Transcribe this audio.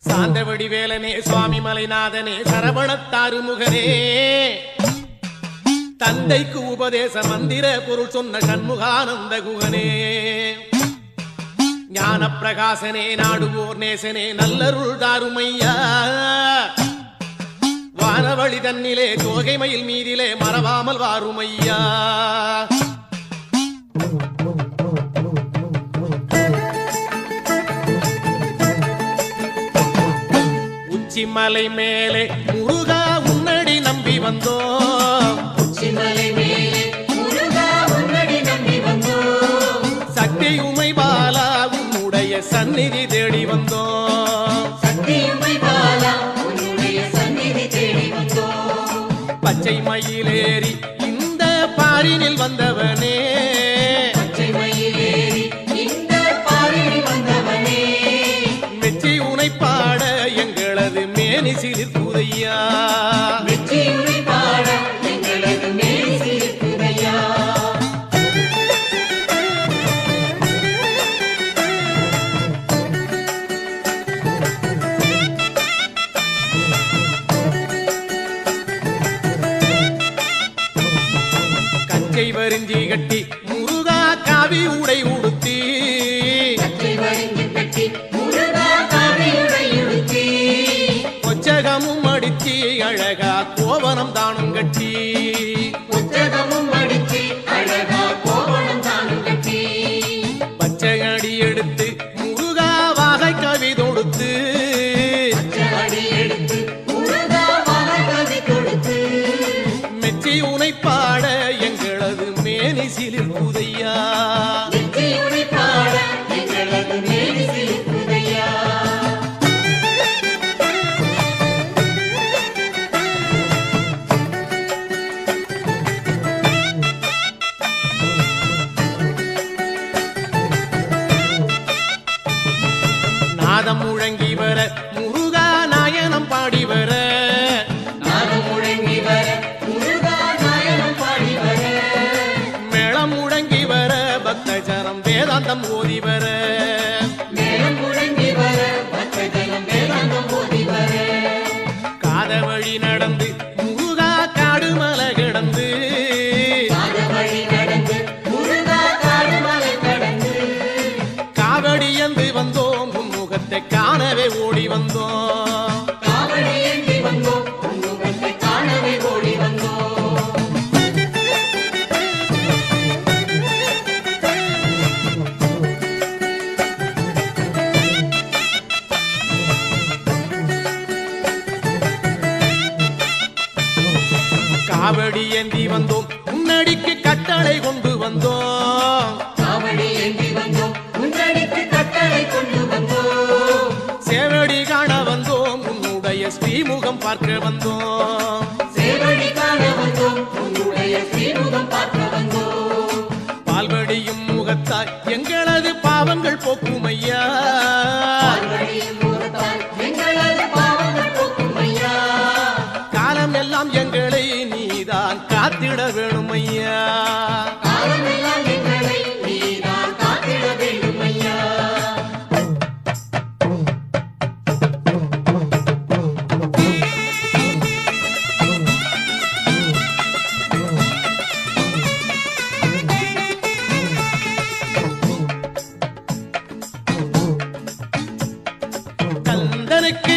சாந்தவடி வேலனே சுவாமி மலைநாதனே சரவணத்தாறு முகனே தந்தைக்கு உபதேச மந்திர பொருள் சொன்ன சண்முகானந்த குகனே ஞான பிரகாசனே நாடுவோர் நேசனே நல்லருள் தாருமையா வானவழி தன்னிலே தோகை மயில் மீதிலே மறவாமல் வாருமையா உச்சிமலை மேலே முருகா உன்னடி நம்பி வந்தோம் உச்சிமலை மேலே முருகா உன்னடி நம்பி வந்தோம் சக்தி உமை பாலா உன்னுடைய சந்நிதி தேடி வந்தோம் சக்தி உமை பாலா உன்னுடைய சந்நிதி தேடி வந்தோம் பச்சை மயிலேறி இந்த பாரினில் வந்தவனே பச்சை மயிலேறி இந்த பாரினில் வந்தவனே மெச்சி உனை பாட எங்களது மேனி சிலிர்க்குதையா வெற்றி உனை பாட எங்களது மேல் சிரிக்குதையா கச்சை வரிஞ்சி கட்டி முருகா காவி உடை உடுத்தி கச்சை வரிஞ்சு கட்டி முருகா காவியுடை உடுத்தி கொச்சகமும் அடிச்சி அழகா கோவனம் தானும் கட்டி புத்தகமும் அடித்து அழகா கோவணம் தானும் கட்டி பச்சை அடி எடுத்து முருகா வாகை கவி தொடுத்து அடி எடுத்து முருகா வாகை கொடுத்து மெச்சி உனை பாட எங்களது மேனி சிலிர்க்குதையா வெற்றி உனை பாட எங்களது மேல் சிரிக்குதையா நாதம் முழங்கி வர முருகா நாயனம் பாடி வர நாதம் முழங்கி வர முருகா நாயனம் பாடி வர மேளம் முழங்கி வர பக்தஜனம் வேதாந்தம் ஓதி வர மேளம் முழங்கி வர பக்தஜனம் வேதாந்தம் ஓதி வர காத வழி நடந்து முருகா காடு மலை கிடந்து காத வழி நடந்து முருகா காடு மலை கடந்து காவடி என்று வந்தோம் உன் முகத்தை காணவே ஓடி வந்தோம் காவடி ஏந்தி வந்தோம் உன் முகத்தை காணவே ஓடி வந்தோம் காவடி ஏந்தி வந்தோம் முன்னடிக்கு கட்டளை கொண்டு வந்தோம் காவடி ஏந்தி வந்தோம் முன்னடிக்கு கட்டளை கொண்டு வந்தோம் சேவடி காண வந்தோம் உன்னுடைய ஸ்ரீமுகம் பார்க்க வந்தோம் சேவடி காண வந்தோம் உன்னுடைய ஸ்ரீமுகம் பார்க்க வந்தோம் பால்வடியும் முகத்தாய் எங்களது பாவங்கள் போக்குமையா பால்வடியும் முகத்தால் எங்களது பாவங்கள் போக்கும் ஐயா காலம் எல்லாம் எங்களை நீதான் காத்திட வேணுமையா காலமெல்லாம் எங்களை நீதான் காத்திட வேண்டும் ஐயா கந்தனுக்கு